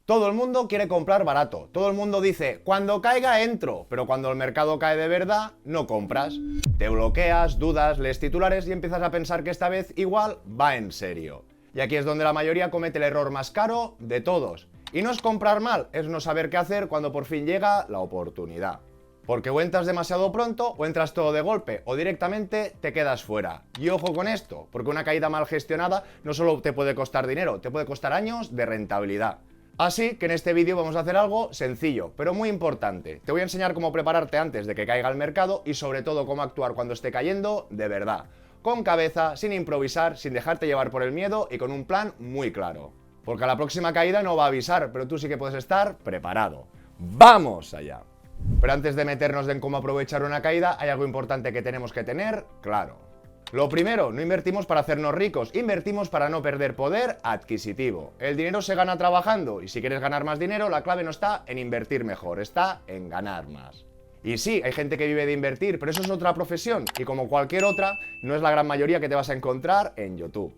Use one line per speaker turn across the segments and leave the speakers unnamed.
Todo el mundo quiere comprar barato, todo el mundo dice, cuando caiga entro, pero cuando el mercado cae de verdad, no compras. Te bloqueas, dudas, lees titulares y empiezas a pensar que esta vez igual va en serio. Y aquí es donde la mayoría comete el error más caro de todos. Y no es comprar mal, es no saber qué hacer cuando por fin llega la oportunidad. Porque o entras demasiado pronto, o entras todo de golpe, o directamente te quedas fuera. Y ojo con esto, porque una caída mal gestionada no solo te puede costar dinero, te puede costar años de rentabilidad. Así que en este vídeo vamos a hacer algo sencillo, pero muy importante. Te voy a enseñar cómo prepararte antes de que caiga el mercado y sobre todo cómo actuar cuando esté cayendo de verdad. Con cabeza, sin improvisar, sin dejarte llevar por el miedo y con un plan muy claro. Porque a la próxima caída no va a avisar, pero tú sí que puedes estar preparado. ¡Vamos allá! Pero antes de meternos en cómo aprovechar una caída, hay algo importante que tenemos que tener claro. Lo primero, no invertimos para hacernos ricos, invertimos para no perder poder adquisitivo. El dinero se gana trabajando y si quieres ganar más dinero, la clave no está en invertir mejor, está en ganar más. Y sí, hay gente que vive de invertir, pero eso es otra profesión y como cualquier otra, no es la gran mayoría que te vas a encontrar en YouTube.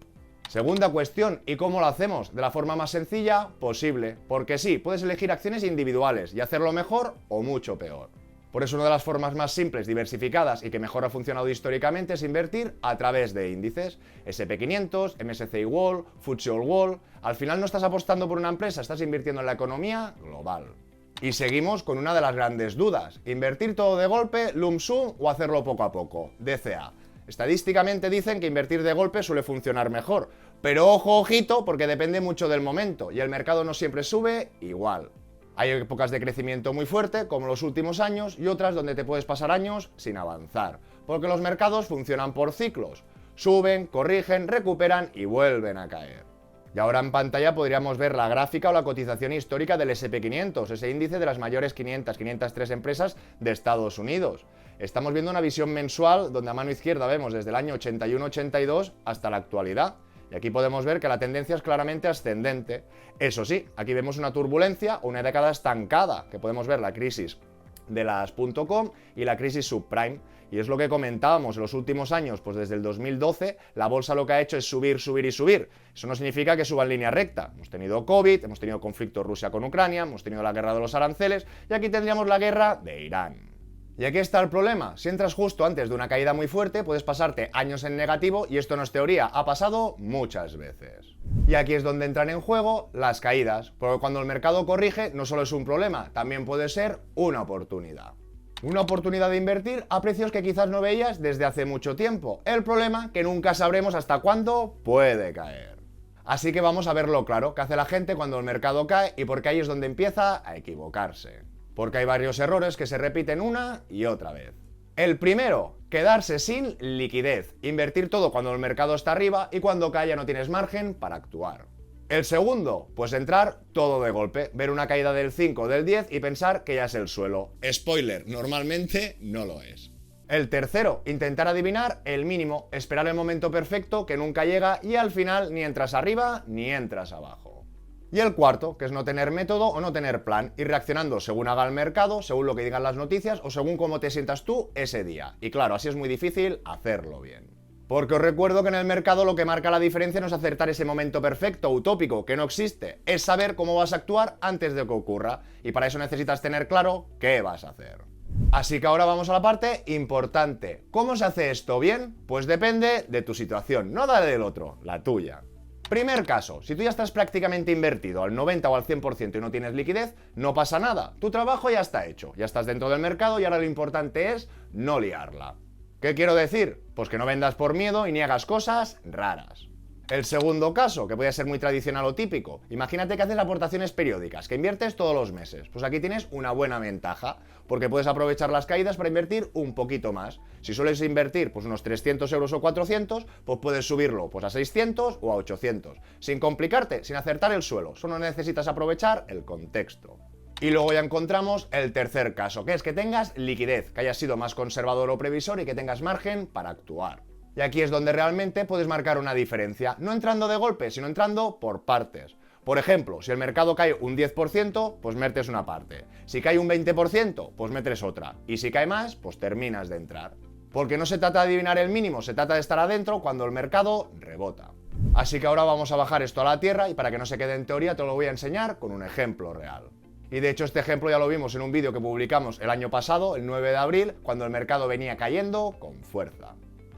Segunda cuestión, ¿y cómo lo hacemos? De la forma más sencilla posible, porque sí, puedes elegir acciones individuales y hacerlo mejor o mucho peor. Por eso una de las formas más simples, diversificadas y que mejor ha funcionado históricamente es invertir a través de índices. SP500, MSCI World, FTSE All World. Al final no estás apostando por una empresa, estás invirtiendo en la economía global. Y seguimos con una de las grandes dudas. ¿Invertir todo de golpe, lump sum o hacerlo poco a poco? DCA. Estadísticamente dicen que invertir de golpe suele funcionar mejor. Pero ojo, ojito, porque depende mucho del momento y el mercado no siempre sube igual. Hay épocas de crecimiento muy fuerte, como los últimos años, y otras donde te puedes pasar años sin avanzar. Porque los mercados funcionan por ciclos. Suben, corrigen, recuperan y vuelven a caer. Y ahora en pantalla podríamos ver la gráfica o la cotización histórica del SP500, ese índice de las mayores 503 empresas de Estados Unidos. Estamos viendo una visión mensual donde a mano izquierda vemos desde el año 81-82 hasta la actualidad. Y aquí podemos ver que la tendencia es claramente ascendente. Eso sí, aquí vemos una turbulencia o una década estancada, que podemos ver la crisis de las .com y la crisis subprime. Y es lo que comentábamos en los últimos años, pues desde el 2012 la bolsa lo que ha hecho es subir, subir y subir. Eso no significa que suba en línea recta. Hemos tenido COVID, hemos tenido conflicto Rusia con Ucrania, hemos tenido la guerra de los aranceles y aquí tendríamos la guerra de Irán. Y aquí está el problema, si entras justo antes de una caída muy fuerte, puedes pasarte años en negativo y esto no es teoría, ha pasado muchas veces. Y aquí es donde entran en juego las caídas, porque cuando el mercado corrige no solo es un problema, también puede ser una oportunidad. Una oportunidad de invertir a precios que quizás no veías desde hace mucho tiempo. El problema que nunca sabremos hasta cuándo puede caer. Así que vamos a verlo claro, qué hace la gente cuando el mercado cae y porque ahí es donde empieza a equivocarse. Porque hay varios errores que se repiten una y otra vez. El primero, quedarse sin liquidez, invertir todo cuando el mercado está arriba y cuando cae ya no tienes margen para actuar. El segundo, pues entrar todo de golpe, ver una caída del 5 o del 10 y pensar que ya es el suelo. Spoiler, normalmente no lo es. El tercero, intentar adivinar el mínimo, esperar el momento perfecto que nunca llega y al final ni entras arriba ni entras abajo. Y el cuarto, que es no tener método o no tener plan, ir reaccionando según haga el mercado, según lo que digan las noticias o según cómo te sientas tú ese día. Y claro, así es muy difícil hacerlo bien. Porque os recuerdo que en el mercado lo que marca la diferencia no es acertar ese momento perfecto, utópico, que no existe, es saber cómo vas a actuar antes de que ocurra. Y para eso necesitas tener claro qué vas a hacer. Así que ahora vamos a la parte importante. ¿Cómo se hace esto bien? Pues depende de tu situación, no la del otro, la tuya. Primer caso, si tú ya estás prácticamente invertido al 90 o al 100% y no tienes liquidez, no pasa nada, tu trabajo ya está hecho, ya estás dentro del mercado y ahora lo importante es no liarla. ¿Qué quiero decir? Pues que no vendas por miedo y ni hagas cosas raras. El segundo caso, que puede ser muy tradicional o típico, imagínate que haces aportaciones periódicas, que inviertes todos los meses. Pues aquí tienes una buena ventaja, porque puedes aprovechar las caídas para invertir un poquito más. Si sueles invertir pues unos 300 euros o 400, pues puedes subirlo pues a 600 o a 800, sin complicarte, sin acertar el suelo, solo necesitas aprovechar el contexto. Y luego ya encontramos el tercer caso, que es que tengas liquidez, que hayas sido más conservador o previsor y que tengas margen para actuar. Y aquí es donde realmente puedes marcar una diferencia, no entrando de golpe, sino entrando por partes. Por ejemplo, si el mercado cae un 10%, pues metes una parte. Si cae un 20%, pues metes otra. Y si cae más, pues terminas de entrar. Porque no se trata de adivinar el mínimo, se trata de estar adentro cuando el mercado rebota. Así que ahora vamos a bajar esto a la tierra y para que no se quede en teoría te lo voy a enseñar con un ejemplo real. Y de hecho este ejemplo ya lo vimos en un vídeo que publicamos el año pasado, el 9 de abril, cuando el mercado venía cayendo con fuerza.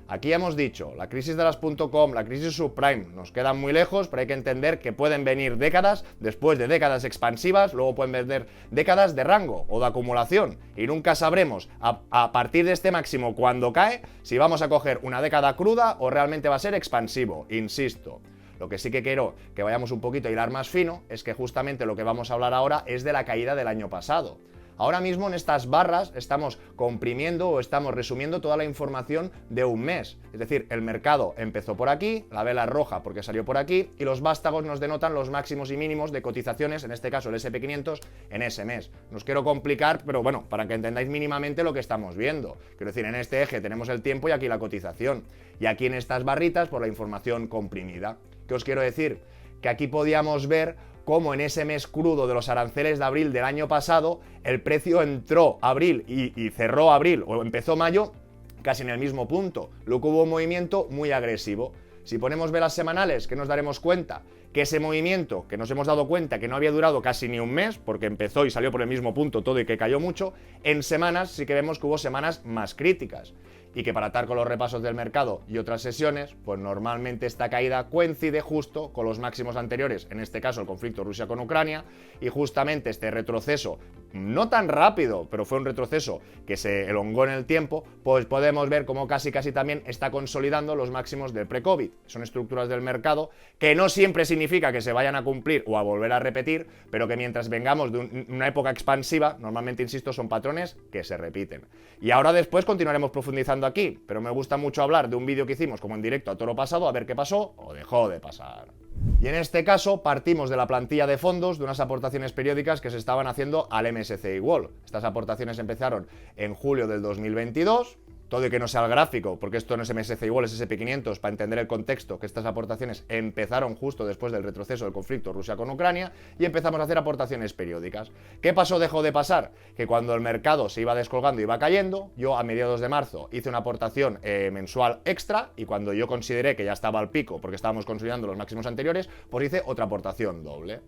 Aquí ya hemos dicho, la crisis de las .com, la crisis subprime, nos quedan muy lejos, pero hay que entender que pueden venir décadas, después de décadas expansivas, luego pueden venir décadas de rango o de acumulación, y nunca sabremos a partir de este máximo cuando cae, si vamos a coger una década cruda o realmente va a ser expansivo, insisto. Lo que sí que quiero que vayamos un poquito a hilar más fino es que justamente lo que vamos a hablar ahora es de la caída del año pasado. Ahora mismo en estas barras estamos comprimiendo o estamos resumiendo toda la información de un mes. Es decir, el mercado empezó por aquí, la vela es roja porque salió por aquí y los vástagos nos denotan los máximos y mínimos de cotizaciones, en este caso el S&P 500, en ese mes. No os quiero complicar, pero bueno, para que entendáis mínimamente lo que estamos viendo. Quiero decir, en este eje tenemos el tiempo y aquí la cotización. Y aquí en estas barritas, por la información comprimida. ¿Qué os quiero decir? Que aquí podíamos ver cómo en ese mes crudo de los aranceles de abril del año pasado, el precio entró abril y cerró abril, o empezó mayo, casi en el mismo punto, lo que hubo un movimiento muy agresivo. Si ponemos velas semanales, ¿qué nos daremos cuenta? Que ese movimiento, que nos hemos dado cuenta que no había durado casi ni un mes, porque empezó y salió por el mismo punto todo y que cayó mucho, en semanas sí que vemos que hubo semanas más críticas. Y que para atar con los repasos del mercado y otras sesiones, pues normalmente esta caída coincide justo con los máximos anteriores, en este caso el conflicto Rusia con Ucrania, y justamente este retroceso, no tan rápido, pero fue un retroceso que se elongó en el tiempo, pues podemos ver cómo casi también está consolidando los máximos del pre-COVID. Son estructuras del mercado que no siempre significa que se vayan a cumplir o a volver a repetir, pero que mientras vengamos de una época expansiva, normalmente, insisto, son patrones que se repiten. Y ahora después continuaremos profundizando aquí, pero me gusta mucho hablar de un vídeo que hicimos como en directo a toro pasado, a ver qué pasó o dejó de pasar. Y en este caso partimos de la plantilla de fondos de unas aportaciones periódicas que se estaban haciendo al MSCI World. Estas aportaciones empezaron en julio del 2022, todo y que no sea el gráfico, porque esto no es MSCI World, es S&P 500, para entender el contexto, que estas aportaciones empezaron justo después del retroceso del conflicto Rusia con Ucrania y empezamos a hacer aportaciones periódicas. ¿Qué pasó, dejó de pasar? Que cuando el mercado se iba descolgando y iba cayendo, yo a mediados de marzo hice una aportación mensual extra y cuando yo consideré que ya estaba al pico, porque estábamos consolidando los máximos anteriores, pues hice otra aportación doble.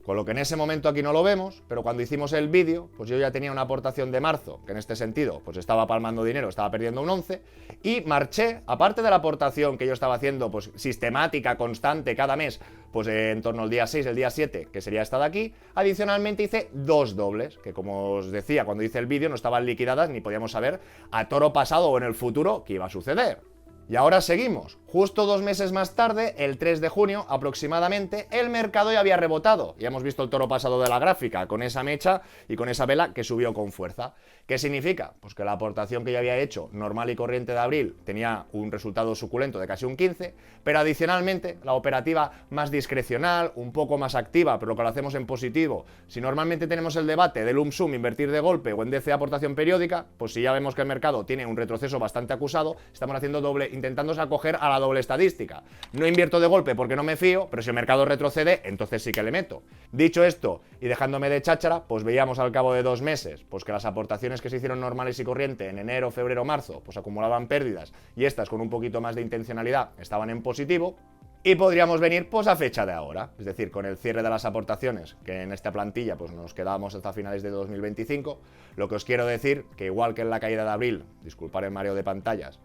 Con lo que en ese momento aquí no lo vemos, pero cuando hicimos el vídeo, pues yo ya tenía una aportación de marzo, que en este sentido, pues estaba palmando dinero, estaba perdiendo un 11, y marché, aparte de la aportación que yo estaba haciendo, pues sistemática, constante, cada mes, pues en torno al día 6, el día 7, que sería esta de aquí, adicionalmente hice dos dobles, que como os decía, cuando hice el vídeo no estaban liquidadas ni podíamos saber a toro pasado o en el futuro qué iba a suceder. Y ahora seguimos. Justo 2 meses más tarde, el 3 de junio aproximadamente, el mercado ya había rebotado. Ya hemos visto el toro pasado de la gráfica, con esa mecha y con esa vela que subió con fuerza. ¿Qué significa? Pues que la aportación que yo había hecho, normal y corriente de abril, tenía un resultado suculento de casi un 15, pero adicionalmente la operativa más discrecional, un poco más activa, pero que lo hacemos en positivo. Si normalmente tenemos el debate del lump sum, invertir de golpe o en DC aportación periódica, pues si ya vemos que el mercado tiene un retroceso bastante acusado, estamos haciendo doble, intentando acoger a la doble estadística. No invierto de golpe porque no me fío, pero si el mercado retrocede, entonces sí que le meto. Dicho esto, y dejándome de cháchara, pues veíamos al cabo de 2 meses, pues que las aportaciones que se hicieron normales y corriente en enero, febrero, marzo, pues acumulaban pérdidas, y estas con un poquito más de intencionalidad estaban en positivo, y podríamos venir pues a fecha de ahora, es decir, con el cierre de las aportaciones, que en esta plantilla pues nos quedábamos hasta finales de 2025, lo que os quiero decir, que igual que en la caída de abril, disculpad el mareo de pantallas,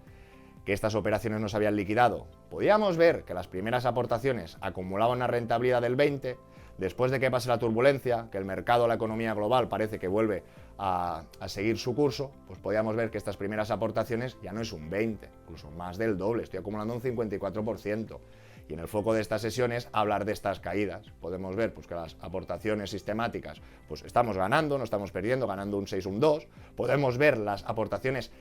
que estas operaciones no se habían liquidado, podíamos ver que las primeras aportaciones acumulaban una rentabilidad del 20%, después de que pase la turbulencia, que el mercado, la economía global parece que vuelve a seguir su curso, pues podíamos ver que estas primeras aportaciones ya no es un 20%, incluso más del doble, estoy acumulando un 54%. Y en el foco de estas sesiones hablar de estas caídas. Podemos ver pues, que las aportaciones sistemáticas pues estamos ganando, no estamos perdiendo, ganando un 6, un 2. Podemos ver las aportaciones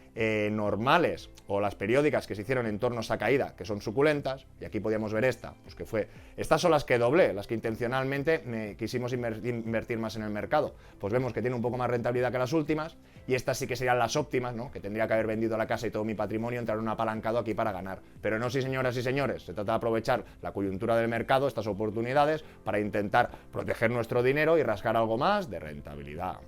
normales o las periódicas que se hicieron en torno a esa caída, que son suculentas. Y aquí podíamos ver esta, pues que fue... Estas son las que doblé, las que intencionalmente quisimos invertir más en el mercado. Pues vemos que tiene un poco más rentabilidad que las últimas. Y estas sí que serían las óptimas, ¿no? Que tendría que haber vendido la casa y todo mi patrimonio, entrar en un apalancado aquí para ganar. Pero no, sí, señoras y señores, se trata de aprovechar la coyuntura del mercado, estas oportunidades, para intentar proteger nuestro dinero y rascar algo más de rentabilidad.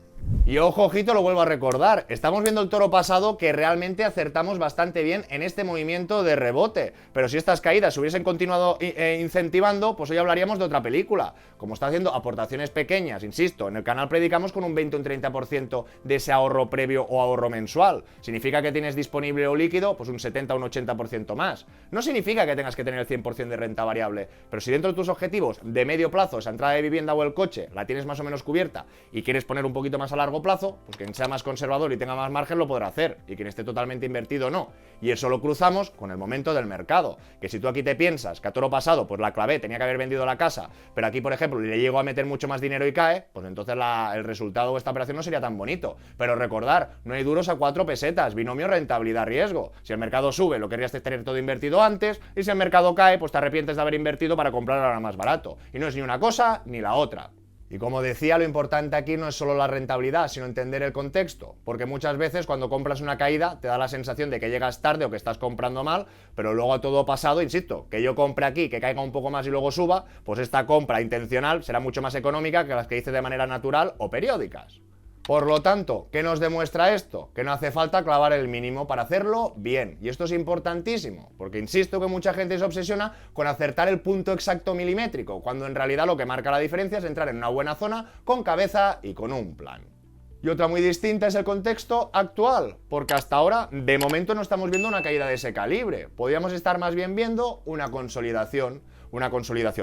Y ojo, ojito, lo vuelvo a recordar, estamos viendo el toro pasado que realmente acertamos bastante bien en este movimiento de rebote, pero si estas caídas se hubiesen continuado incentivando, pues hoy hablaríamos de otra película. Como está haciendo aportaciones pequeñas, insisto, en el canal predicamos con un 20 o un 30% de ese ahorro previo o ahorro mensual. Significa que tienes disponible o líquido pues un 70 o un 80% más. No significa que tengas que tener el 100% de renta variable, pero si dentro de tus objetivos de medio plazo, esa entrada de vivienda o el coche, la tienes más o menos cubierta y quieres poner un poquito más a largo plazo, pues quien sea más conservador y tenga más margen lo podrá hacer, y quien esté totalmente invertido no. Y eso lo cruzamos con el momento del mercado, que si tú aquí te piensas que a toro pasado pues la clavé, tenía que haber vendido la casa, pero aquí por ejemplo le llego a meter mucho más dinero y cae, pues entonces el resultado de esta operación no sería tan bonito. Pero recordar, no hay duros a 4 pesetas, binomio rentabilidad-riesgo. Si el mercado sube, lo querrías tener todo invertido antes, y si el mercado cae, pues te arrepientes de haber invertido para comprar ahora más barato. Y no es ni una cosa ni la otra. Y como decía, lo importante aquí no es solo la rentabilidad, sino entender el contexto, porque muchas veces cuando compras una caída te da la sensación de que llegas tarde o que estás comprando mal, pero luego a todo pasado, insisto, que yo compre aquí, que caiga un poco más y luego suba, pues esta compra intencional será mucho más económica que las que hice de manera natural o periódicas. Por lo tanto, ¿qué nos demuestra esto? Que no hace falta clavar el mínimo para hacerlo bien. Y esto es importantísimo, porque insisto que mucha gente se obsesiona con acertar el punto exacto milimétrico, cuando en realidad lo que marca la diferencia es entrar en una buena zona con cabeza y con un plan. Y otra muy distinta es el contexto actual, porque hasta ahora, de momento, no estamos viendo una caída de ese calibre. Podríamos estar más bien viendo una consolidación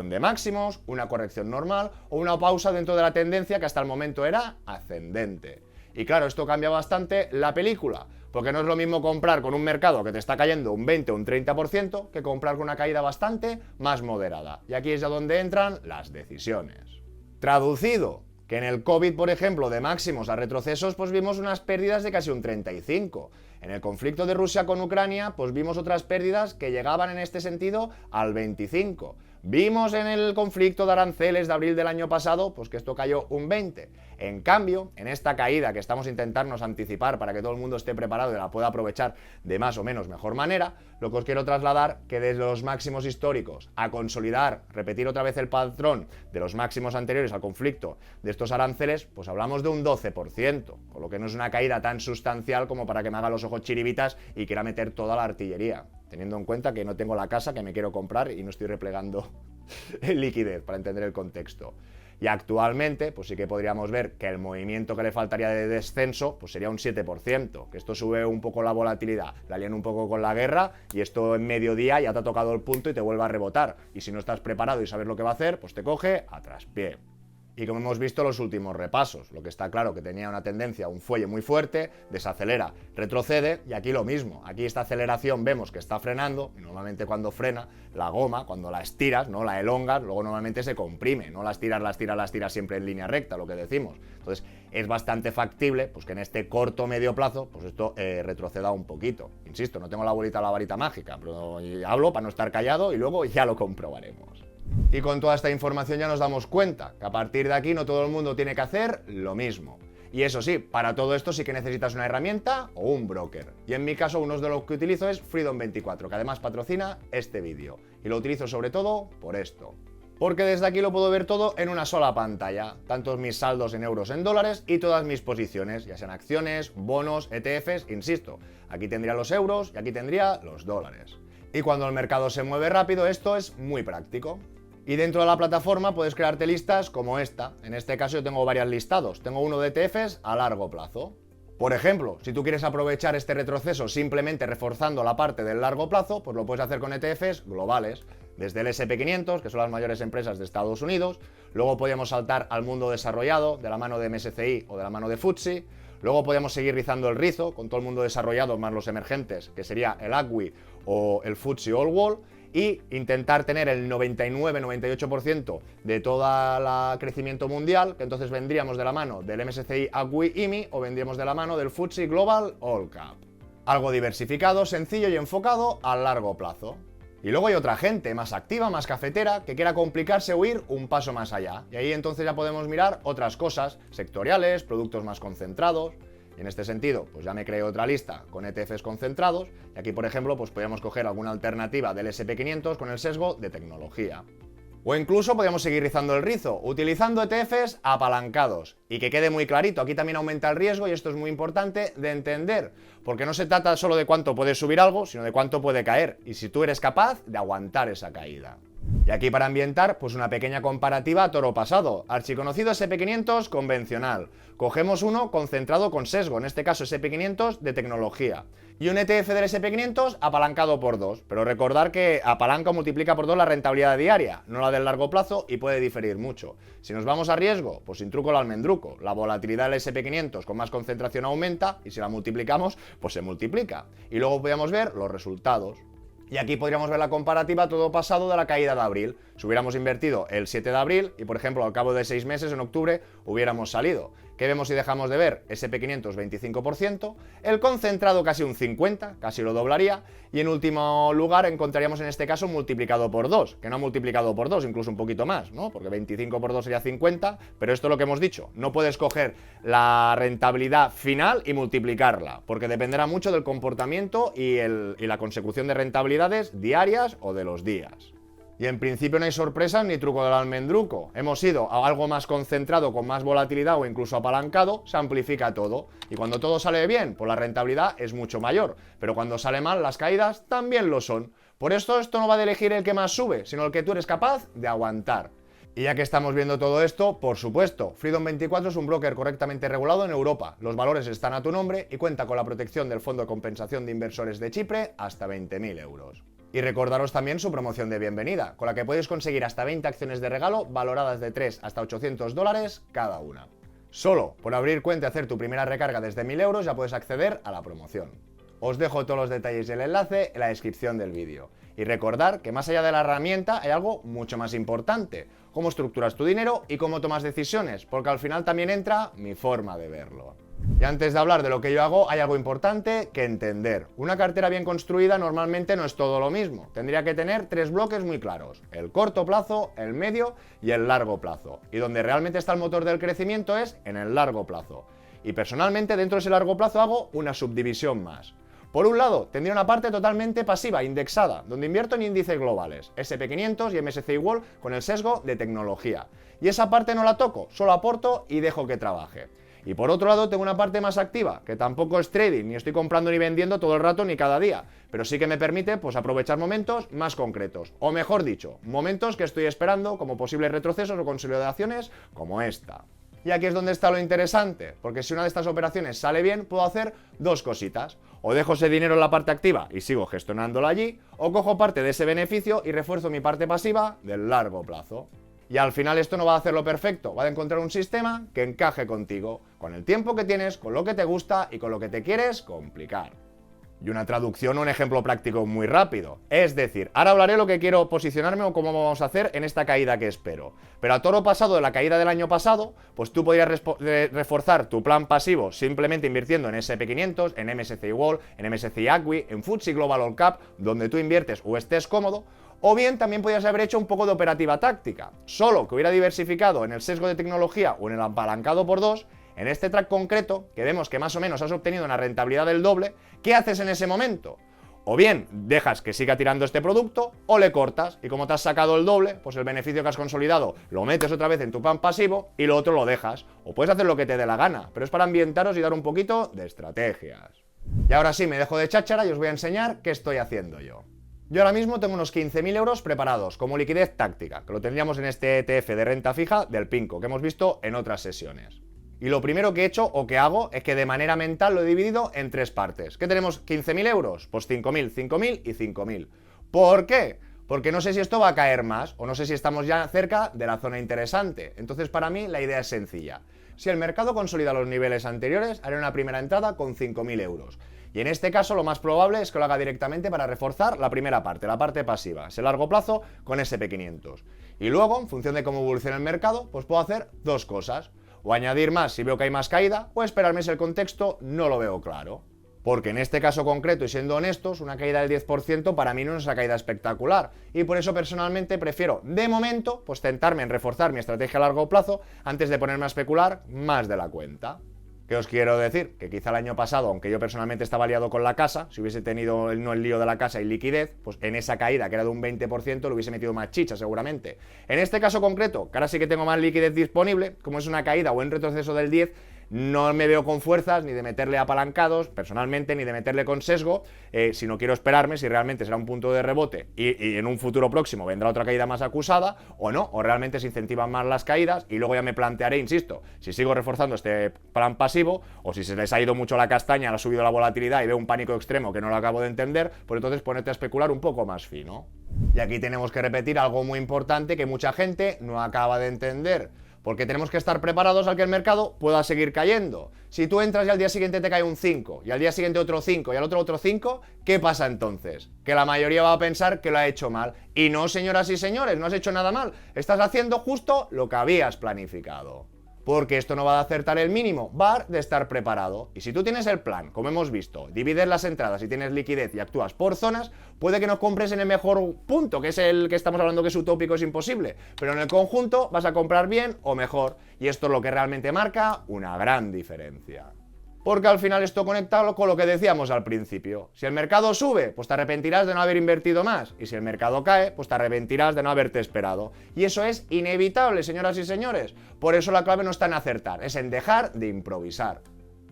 de máximos, una corrección normal o una pausa dentro de la tendencia que hasta el momento era ascendente. Y claro, esto cambia bastante la película, porque no es lo mismo comprar con un mercado que te está cayendo un 20 o un 30% que comprar con una caída bastante más moderada. Y aquí es ya donde entran las decisiones. Traducido, que en el COVID, por ejemplo, de máximos a retrocesos, pues vimos unas pérdidas de casi un 35%. En el conflicto de Rusia con Ucrania, pues vimos otras pérdidas que llegaban en este sentido al 25%. Vimos en el conflicto de aranceles de abril del año pasado, pues que esto cayó un 20%. En cambio, en esta caída que estamos intentando anticipar para que todo el mundo esté preparado y la pueda aprovechar de más o menos mejor manera, lo que os quiero trasladar que desde los máximos históricos a consolidar, repetir otra vez el patrón de los máximos anteriores al conflicto de estos aranceles, pues hablamos de un 12%, con lo que no es una caída tan sustancial como para que me haga los ojos chiribitas y quiera meter toda la artillería, teniendo en cuenta que no tengo la casa que me quiero comprar y no estoy replegando liquidez, para entender el contexto. Y actualmente, pues sí que podríamos ver que el movimiento que le faltaría de descenso pues sería un 7%, que esto sube un poco la volatilidad, la lían un poco con la guerra y esto en mediodía ya te ha tocado el punto y te vuelve a rebotar. Y si no estás preparado y sabes lo que va a hacer, pues te coge a traspié. Y como hemos visto en los últimos repasos, lo que está claro que tenía una tendencia, un fuelle muy fuerte, desacelera, retrocede, y aquí lo mismo. Aquí esta aceleración vemos que está frenando, y normalmente cuando frena, la goma, cuando la estiras, ¿no? La elongas, luego normalmente se comprime, no las tiras siempre en línea recta, lo que decimos. Entonces, es bastante factible pues que en este corto medio plazo, pues esto retroceda un poquito. Insisto, no tengo la varita mágica, pero hablo para no estar callado y luego ya lo comprobaremos. Y con toda esta información ya nos damos cuenta que a partir de aquí no todo el mundo tiene que hacer lo mismo. Y eso sí, para todo esto sí que necesitas una herramienta o un broker. Y en mi caso uno de los que utilizo es Freedom24, que además patrocina este vídeo. Y lo utilizo sobre todo por esto. Porque desde aquí lo puedo ver todo en una sola pantalla, tantos mis saldos en euros, en dólares y todas mis posiciones, ya sean acciones, bonos, ETFs, insisto, aquí tendría los euros y aquí tendría los dólares. Y cuando el mercado se mueve rápido, esto es muy práctico. Y dentro de la plataforma puedes crearte listas como esta. En este caso yo tengo varios listados. Tengo uno de ETFs a largo plazo. Por ejemplo, si tú quieres aprovechar este retroceso simplemente reforzando la parte del largo plazo, pues lo puedes hacer con ETFs globales. Desde el SP500, que son las mayores empresas de Estados Unidos. Luego podemos saltar al mundo desarrollado, de la mano de MSCI o de la mano de FTSE. Luego podemos seguir rizando el rizo con todo el mundo desarrollado más los emergentes, que sería el ACWI o el FTSE All World, y intentar tener el 99-98% de todo el crecimiento mundial, que entonces vendríamos de la mano del MSCI ACWI IMI o vendríamos de la mano del FTSE Global All Cap. Algo diversificado, sencillo y enfocado a largo plazo. Y luego hay otra gente más activa, más cafetera, que quiera complicarse o ir un paso más allá. Y ahí entonces ya podemos mirar otras cosas, sectoriales, productos más concentrados. Y en este sentido, pues ya me creé otra lista con ETFs concentrados. Y aquí, por ejemplo, pues podríamos coger alguna alternativa del SP500 con el sesgo de tecnología. O incluso podríamos seguir rizando el rizo, utilizando ETFs apalancados. Y que quede muy clarito, aquí también aumenta el riesgo y esto es muy importante de entender, porque no se trata solo de cuánto puede subir algo, sino de cuánto puede caer, y si tú eres capaz de aguantar esa caída. Y aquí para ambientar, pues una pequeña comparativa a toro pasado, archiconocido SP500 convencional. Cogemos uno concentrado con sesgo, en este caso SP500 de tecnología. Y un ETF del SP500 apalancado por 2, pero recordar que apalanca o multiplica por 2 la rentabilidad diaria, no la del largo plazo y puede diferir mucho. Si nos vamos a riesgo, pues sin truco el almendruco, la volatilidad del SP500 con más concentración aumenta y si la multiplicamos, pues se multiplica. Y luego podríamos ver los resultados. Y aquí podríamos ver la comparativa todo pasado de la caída de abril. Si hubiéramos invertido el 7 de abril y, por ejemplo, al cabo de 6 meses, en octubre, hubiéramos salido. ¿Qué vemos si dejamos de ver? SP500 25%, el concentrado casi un 50%, casi lo doblaría, y en último lugar encontraríamos en este caso multiplicado por 2, que no multiplicado por 2, incluso un poquito más, ¿no? Porque 25 por 2 sería 50, pero esto es lo que hemos dicho, no puedes coger la rentabilidad final y multiplicarla, porque dependerá mucho del comportamiento y la consecución de rentabilidades diarias o de los días. Y en principio no hay sorpresas ni truco del almendruco. Hemos ido a algo más concentrado, con más volatilidad o incluso apalancado, se amplifica todo. Y cuando todo sale bien, pues la rentabilidad es mucho mayor. Pero cuando sale mal, las caídas también lo son. Por esto no va de elegir el que más sube, sino el que tú eres capaz de aguantar. Y ya que estamos viendo todo esto, por supuesto, Freedom24 es un broker correctamente regulado en Europa. Los valores están a tu nombre y cuenta con la protección del Fondo de Compensación de Inversores de Chipre hasta 20.000 euros. Y recordaros también su promoción de bienvenida, con la que podéis conseguir hasta 20 acciones de regalo valoradas de 3 hasta 800 dólares cada una. Solo por abrir cuenta y hacer tu primera recarga desde 1.000 euros ya puedes acceder a la promoción. Os dejo todos los detalles y el enlace en la descripción del vídeo. Y recordar que más allá de la herramienta hay algo mucho más importante, cómo estructuras tu dinero y cómo tomas decisiones, porque al final también entra mi forma de verlo. Y antes de hablar de lo que yo hago, hay algo importante que entender. Una cartera bien construida normalmente no es todo lo mismo. Tendría que tener 3 bloques muy claros: el corto plazo, el medio y el largo plazo. Y donde realmente está el motor del crecimiento es en el largo plazo. Y personalmente dentro de ese largo plazo hago una subdivisión más. Por un lado, tendría una parte totalmente pasiva, indexada, donde invierto en índices globales, SP500 y MSCI World con el sesgo de tecnología. Y esa parte no la toco, solo aporto y dejo que trabaje. Y por otro lado tengo una parte más activa, que tampoco es trading, ni estoy comprando ni vendiendo todo el rato ni cada día, pero sí que me permite pues aprovechar momentos más concretos, o mejor dicho, momentos que estoy esperando como posibles retrocesos o consolidaciones como esta. Y aquí es donde está lo interesante, porque si una de estas operaciones sale bien, puedo hacer dos cositas. O dejo ese dinero en la parte activa y sigo gestionándolo allí, o cojo parte de ese beneficio y refuerzo mi parte pasiva del largo plazo. Y al final esto no va a hacerlo perfecto, va a encontrar un sistema que encaje contigo, con el tiempo que tienes, con lo que te gusta y con lo que te quieres complicar. Y una traducción o un ejemplo práctico muy rápido. Es decir, ahora hablaré lo que quiero posicionarme o cómo vamos a hacer en esta caída que espero. Pero a toro pasado de la caída del año pasado, pues tú podrías reforzar tu plan pasivo simplemente invirtiendo en SP500, en MSCI World, en MSCI ACWI, en FTSE Global All Cap, donde tú inviertes o estés cómodo. O bien también podrías haber hecho un poco de operativa táctica, solo que hubiera diversificado en el sesgo de tecnología o en el apalancado por 2. En este track concreto, que vemos que más o menos has obtenido una rentabilidad del doble, ¿qué haces en ese momento? O bien dejas que siga tirando este producto, o le cortas, y como te has sacado el doble, pues el beneficio que has consolidado lo metes otra vez en tu plan pasivo y lo otro lo dejas. O puedes hacer lo que te dé la gana, pero es para ambientaros y dar un poquito de estrategias. Y ahora sí, me dejo de cháchara y os voy a enseñar qué estoy haciendo yo. Yo ahora mismo tengo unos 15.000 euros preparados como liquidez táctica, que lo tendríamos en este ETF de renta fija del Pinco, que hemos visto en otras sesiones. Y lo primero que he hecho o que hago es que de manera mental lo he dividido en 3 partes. ¿Qué tenemos? ¿15.000 euros? Pues 5.000, 5.000 y 5.000. ¿Por qué? Porque no sé si esto va a caer más o no sé si estamos ya cerca de la zona interesante. Entonces para mí la idea es sencilla. Si el mercado consolida los niveles anteriores, haré una primera entrada con 5.000 euros. Y en este caso lo más probable es que lo haga directamente para reforzar la primera parte, la parte pasiva, ese largo plazo con SP500. Y luego, en función de cómo evolucione el mercado, pues puedo hacer dos cosas. O añadir más si veo que hay más caída, o esperarme si el contexto no lo veo claro. Porque en este caso concreto, y siendo honestos, una caída del 10% para mí no es una caída espectacular. Y por eso personalmente prefiero, de momento, pues tentarme en reforzar mi estrategia a largo plazo antes de ponerme a especular más de la cuenta. ¿Qué os quiero decir? Que quizá el año pasado, aunque yo personalmente estaba liado con la casa, si hubiese tenido no el lío de la casa y liquidez, pues en esa caída, que era de un 20%, le hubiese metido más chicha seguramente. En este caso concreto, que ahora sí que tengo más liquidez disponible, como es una caída o un retroceso del 10, no me veo con fuerzas ni de meterle apalancados, personalmente, ni de meterle con sesgo, si no quiero esperarme si realmente será un punto de rebote y en un futuro próximo vendrá otra caída más acusada o no, o realmente se incentivan más las caídas y luego ya me plantearé, insisto, si sigo reforzando este plan pasivo o si se les ha ido mucho la castaña, ha subido la volatilidad y veo un pánico extremo que no lo acabo de entender, pues entonces ponerte a especular un poco más fino. Y aquí tenemos que repetir algo muy importante que mucha gente no acaba de entender. Porque tenemos que estar preparados al que el mercado pueda seguir cayendo. Si tú entras y al día siguiente te cae un 5, y al día siguiente otro 5, y al otro 5, ¿qué pasa entonces? Que la mayoría va a pensar que lo ha hecho mal. Y no, señoras y señores, no has hecho nada mal. Estás haciendo justo lo que habías planificado. Porque esto no va a acertar el mínimo, va de estar preparado. Y si tú tienes el plan, como hemos visto, divides las entradas y tienes liquidez y actúas por zonas, puede que no compres en el mejor punto, que es el que estamos hablando que es utópico, es imposible. Pero en el conjunto vas a comprar bien o mejor. Y esto es lo que realmente marca una gran diferencia. Porque al final esto conecta con lo que decíamos al principio. Si el mercado sube, pues te arrepentirás de no haber invertido más. Y si el mercado cae, pues te arrepentirás de no haberte esperado. Y eso es inevitable, señoras y señores. Por eso la clave no está en acertar, es en dejar de improvisar.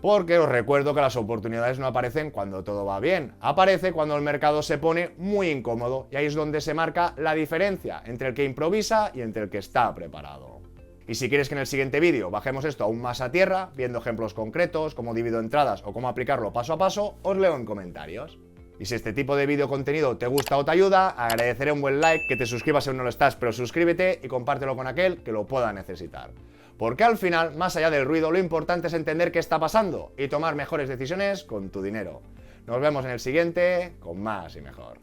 Porque os recuerdo que las oportunidades no aparecen cuando todo va bien. Aparece cuando el mercado se pone muy incómodo. Y ahí es donde se marca la diferencia entre el que improvisa y entre el que está preparado. Y si quieres que en el siguiente vídeo bajemos esto aún más a tierra, viendo ejemplos concretos, cómo divido entradas o cómo aplicarlo paso a paso, os leo en comentarios. Y si este tipo de vídeo contenido te gusta o te ayuda, agradeceré un buen like, que te suscribas si aún no lo estás, pero suscríbete y compártelo con aquel que lo pueda necesitar. Porque al final, más allá del ruido, lo importante es entender qué está pasando y tomar mejores decisiones con tu dinero. Nos vemos en el siguiente, con más y mejor.